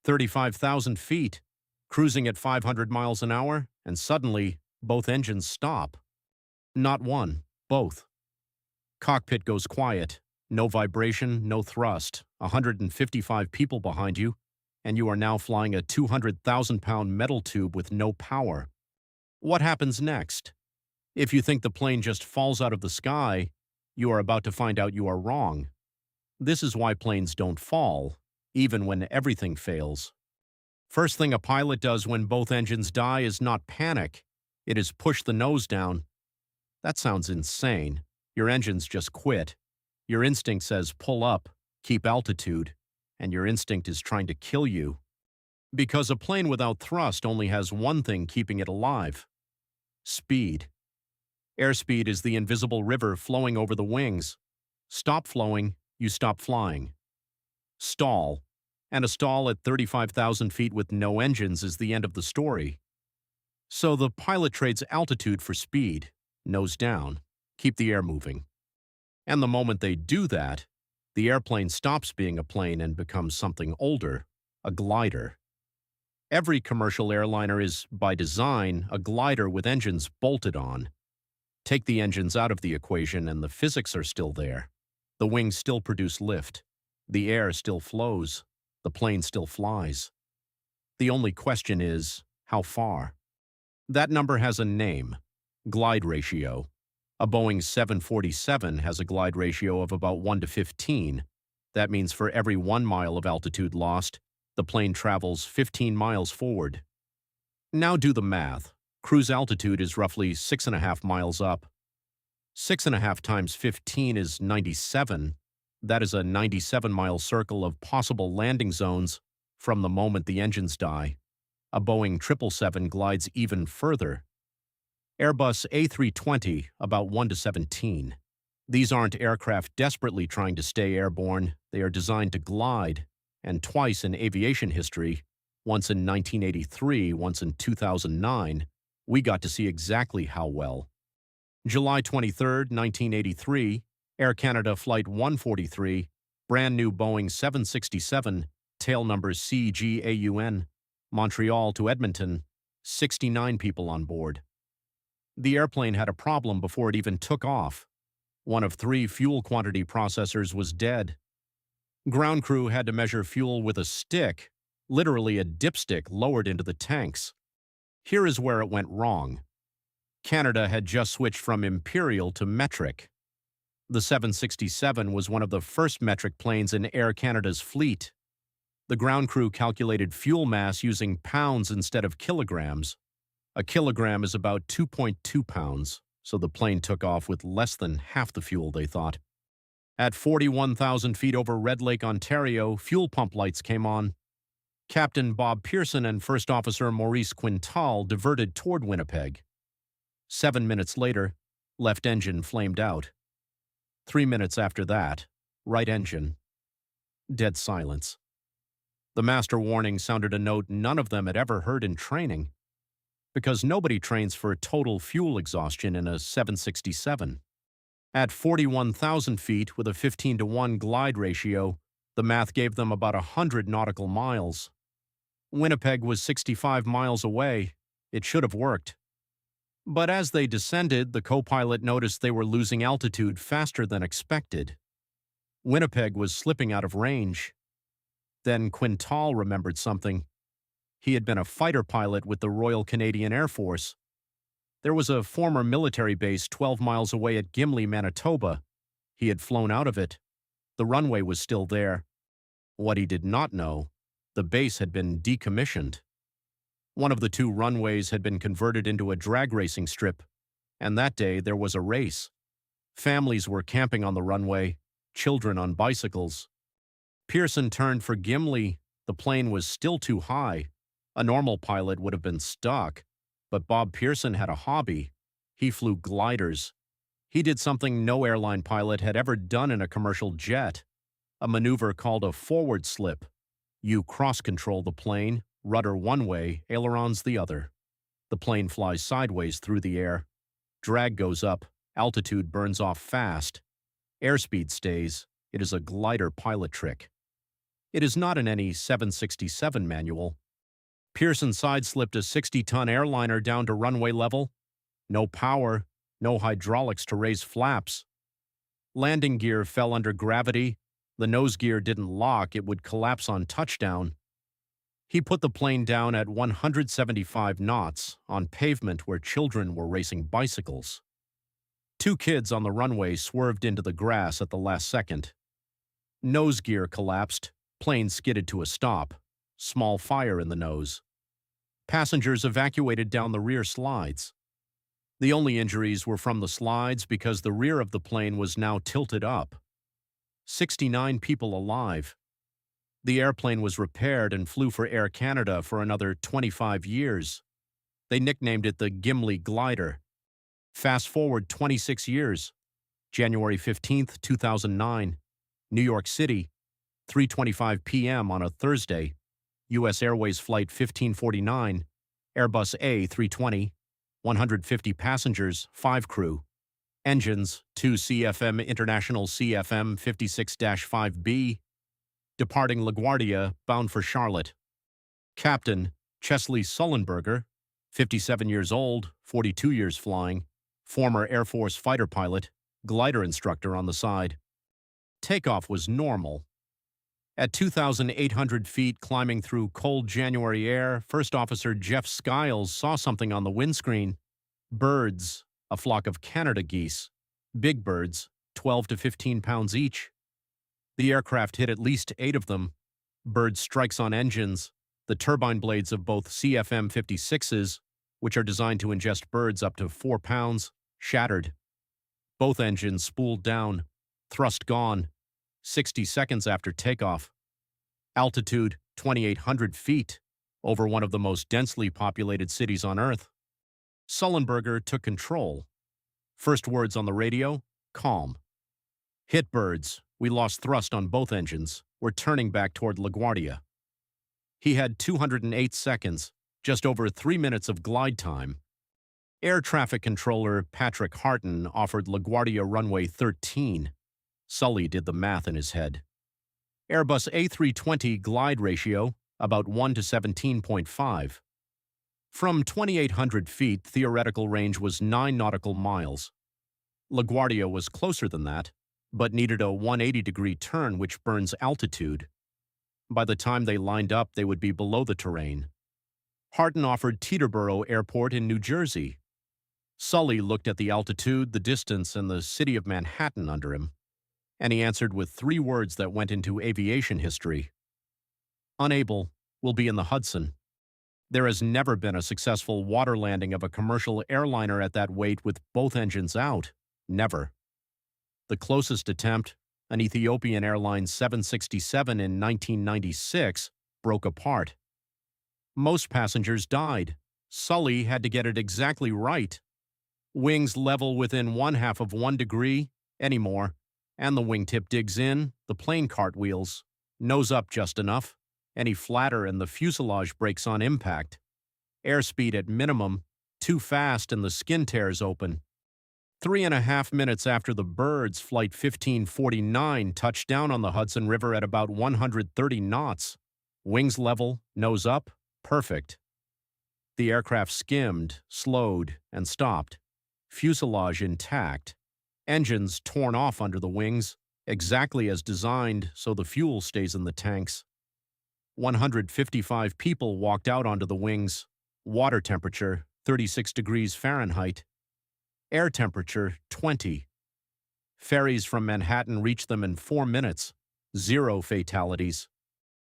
35,000 feet, cruising at 500 miles an hour, and suddenly, both engines stop. Not one, both. Cockpit goes quiet. No vibration, no thrust. 155 people behind you, and you are now flying a 200,000-pound metal tube with no power. What happens next? If you think the plane just falls out of the sky, you are about to find out you are wrong. This is why planes don't fall, even when everything fails. First thing a pilot does when both engines die is not panic. It is push the nose down. That sounds insane. Your engines just quit. Your instinct says pull up, keep altitude, and your instinct is trying to kill you. Because a plane without thrust only has one thing keeping it alive: speed. Airspeed is the invisible river flowing over the wings. Stop flowing, you stop flying. Stall. And a stall at 35,000 feet with no engines is the end of the story. So the pilot trades altitude for speed, nose down, keep the air moving. And the moment they do that, the airplane stops being a plane and becomes something older, a glider. Every commercial airliner is, by design, a glider with engines bolted on. Take the engines out of the equation and the physics are still there. The wings still produce lift. The air still flows. The plane still flies. The only question is, how far? That number has a name: glide ratio. A Boeing 747 has a glide ratio of about 1 to 15. That means for every 1 mile of altitude lost, the plane travels 15 miles forward. Now do the math. Cruise altitude is roughly 6.5 miles up. 6.5 times 15 is 97. That is a 97-mile circle of possible landing zones from the moment the engines die. A Boeing 777 glides even further. Airbus A320, about 1 to 17. These aren't aircraft desperately trying to stay airborne. They are designed to glide, and twice in aviation history, once in 1983, once in 2009, we got to see exactly how well. July 23, 1983, Air Canada Flight 143, brand new Boeing 767, tail number CGAUN, Montreal to Edmonton, 69 people on board. The airplane had a problem before it even took off. One of 3 fuel quantity processors was dead. Ground crew had to measure fuel with a stick, literally a dipstick lowered into the tanks. Here is where it went wrong. Canada had just switched from imperial to metric. The 767 was one of the first metric planes in Air Canada's fleet. The ground crew calculated fuel mass using pounds instead of kilograms. A kilogram is about 2.2 pounds, so the plane took off with less than half the fuel they thought. At 41,000 feet over Red Lake, Ontario, fuel pump lights came on. Captain Bob Pearson and First Officer Maurice Quintal diverted toward Winnipeg. 7 minutes later, left engine flamed out. 3 minutes after that, right engine. Dead silence. The master warning sounded a note none of them had ever heard in training, because nobody trains for total fuel exhaustion in a 767. At 41,000 feet with a 15-to-1 glide ratio, the math gave them about 100 nautical miles. Winnipeg was 65 miles away. It should have worked. But as they descended, the co-pilot noticed they were losing altitude faster than expected. Winnipeg was slipping out of range. Then Quintal remembered something. He had been a fighter pilot with the Royal Canadian Air Force. There was a former military base 12 miles away at Gimli, Manitoba. He had flown out of it. The runway was still there. What he did not know, the base had been decommissioned. One of the 2 runways had been converted into a drag racing strip, and that day there was a race. Families were camping on the runway, children on bicycles. Pearson turned for Gimli. The plane was still too high. A normal pilot would have been stuck, but Bob Pearson had a hobby. He flew gliders. He did something no airline pilot had ever done in a commercial jet, a maneuver called a forward slip. You cross-control the plane, rudder one way, ailerons the other. The plane flies sideways through the air. Drag goes up, altitude burns off fast. Airspeed stays. It is a glider pilot trick. It is not in any 767 manual. Pearson side-slipped a 60-ton airliner down to runway level. No power, no hydraulics to raise flaps. Landing gear fell under gravity. The nose gear didn't lock, it would collapse on touchdown. He put the plane down at 175 knots on pavement where children were racing bicycles. Two kids on the runway swerved into the grass at the last second. Nose gear collapsed, plane skidded to a stop. Small fire in the nose. Passengers evacuated down the rear slides. The only injuries were from the slides because the rear of the plane was now tilted up. 69 people alive. The airplane was repaired and flew for Air Canada for another 25 years. They nicknamed it the Gimli Glider. Fast forward 26 years. January 15, 2009. New York City, 3:25 p.m. on a Thursday. U.S. Airways Flight 1549, Airbus A320, 150 passengers, 5 crew. Engines, 2 CFM International CFM 56-5B. Departing LaGuardia, bound for Charlotte. Captain, Chesley Sullenberger, 57 years old, 42 years flying, former Air Force fighter pilot, glider instructor on the side. Takeoff was normal. At 2,800 feet climbing through cold January air, First Officer Jeff Skiles saw something on the windscreen. Birds, a flock of Canada geese. Big birds, 12 to 15 pounds each. The aircraft hit at least 8 of them. Bird strikes on engines, the turbine blades of both CFM 56s, which are designed to ingest birds up to 4 pounds, shattered. Both engines spooled down, thrust gone, 60 seconds after takeoff. Altitude, 2,800 feet, over one of the most densely populated cities on Earth. Sullenberger took control. First words on the radio, calm. Hit birds, we lost thrust on both engines. We're turning back toward LaGuardia. He had 208 seconds, just over 3 minutes of glide time. Air traffic controller Patrick Harton offered LaGuardia runway 13. Sully did the math in his head. Airbus A320 glide ratio, about 1 to 17.5. From 2,800 feet, theoretical range was 9 nautical miles. LaGuardia was closer than that, but needed a 180-degree turn which burns altitude. By the time they lined up, they would be below the terrain. Harton offered Teterboro Airport in New Jersey. Sully looked at the altitude, the distance, and the city of Manhattan under him, and he answered with 3 words that went into aviation history. Unable, will be in the Hudson. There has never been a successful water landing of a commercial airliner at that weight with both engines out. Never. The closest attempt, an Ethiopian Airlines 767 in 1996, broke apart. Most passengers died. Sully had to get it exactly right. Wings level within 1/2 of 1 degree, anymore, and the wingtip digs in, the plane cartwheels, nose up just enough, any flatter and the fuselage breaks on impact. Airspeed at minimum, too fast and the skin tears open. 3.5 minutes after the birds, Flight 1549 touched down on the Hudson River at about 130 knots. Wings level, nose up, perfect. The aircraft skimmed, slowed, and stopped. Fuselage intact. Engines torn off under the wings, exactly as designed so the fuel stays in the tanks. 155 people walked out onto the wings. Water temperature, 36 degrees Fahrenheit. Air temperature, 20. Ferries from Manhattan reached them in 4 minutes. 0 fatalities.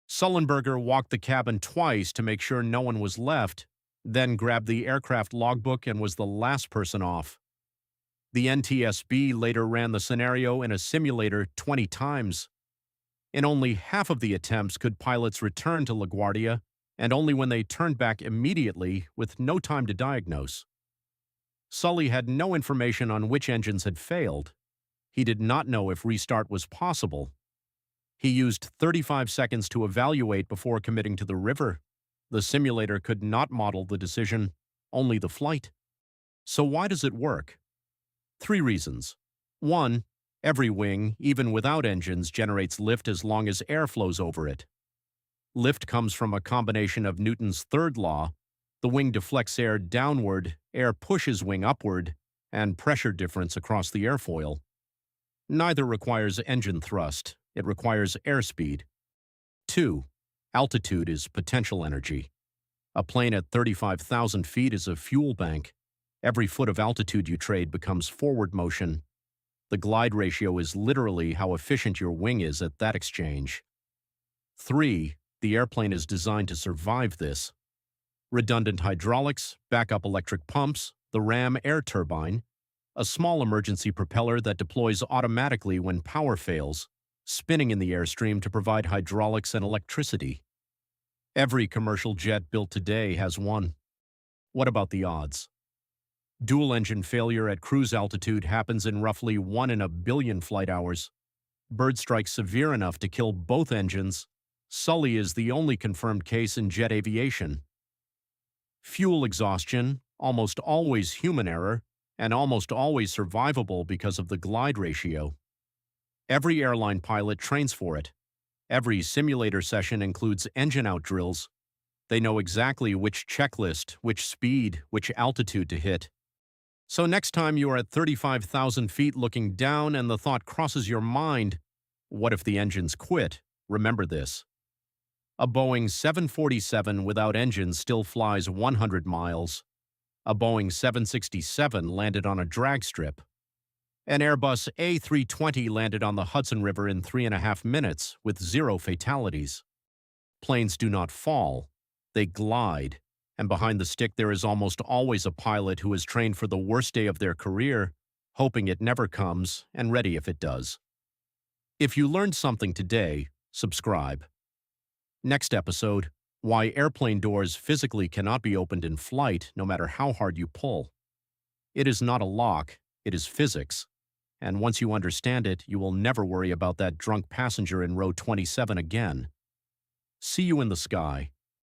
Sullenberger walked the cabin twice to make sure no one was left, then grabbed the aircraft logbook and was the last person off. The NTSB later ran the scenario in a simulator 20 times. In only half of the attempts could pilots return to LaGuardia, and only when they turned back immediately with no time to diagnose. Sully had no information on which engines had failed. He did not know if restart was possible. He used 35 seconds to evaluate before committing to the river. The simulator could not model the decision, only the flight. So why does it work? 3 reasons. 1. Every wing, even without engines, generates lift as long as air flows over it. Lift comes from a combination of Newton's third law: the wing deflects air downward, air pushes wing upward, and pressure difference across the airfoil. Neither requires engine thrust, it requires airspeed. 2. Altitude is potential energy. A plane at 35,000 feet is a fuel bank. Every foot of altitude you trade becomes forward motion. The glide ratio is literally how efficient your wing is at that exchange. 3. The airplane is designed to survive this. Redundant hydraulics, backup electric pumps, the ram air turbine, a small emergency propeller that deploys automatically when power fails, spinning in the airstream to provide hydraulics and electricity. Every commercial jet built today has one. What about the odds? Dual-engine failure at cruise altitude happens in roughly 1 in a billion flight hours. Bird strike severe enough to kill both engines. Sully is the only confirmed case in jet aviation. Fuel exhaustion, almost always human error, and almost always survivable because of the glide ratio. Every airline pilot trains for it. Every simulator session includes engine-out drills. They know exactly which checklist, which speed, which altitude to hit. So next time you are at 35,000 feet looking down and the thought crosses your mind, what if the engines quit? Remember this. A Boeing 747 without engines still flies 100 miles. A Boeing 767 landed on a drag strip. An Airbus A320 landed on the Hudson River in 3.5 minutes with 0 fatalities. Planes do not fall, they glide. And behind the stick there is almost always a pilot who is trained for the worst day of their career, hoping it never comes and ready if it does. If you learned something today, subscribe. Next episode: why airplane doors physically cannot be opened in flight no matter how hard you pull. It is not a lock, it is physics. And once you understand it, you will never worry about that drunk passenger in row 27 again. See you in the sky.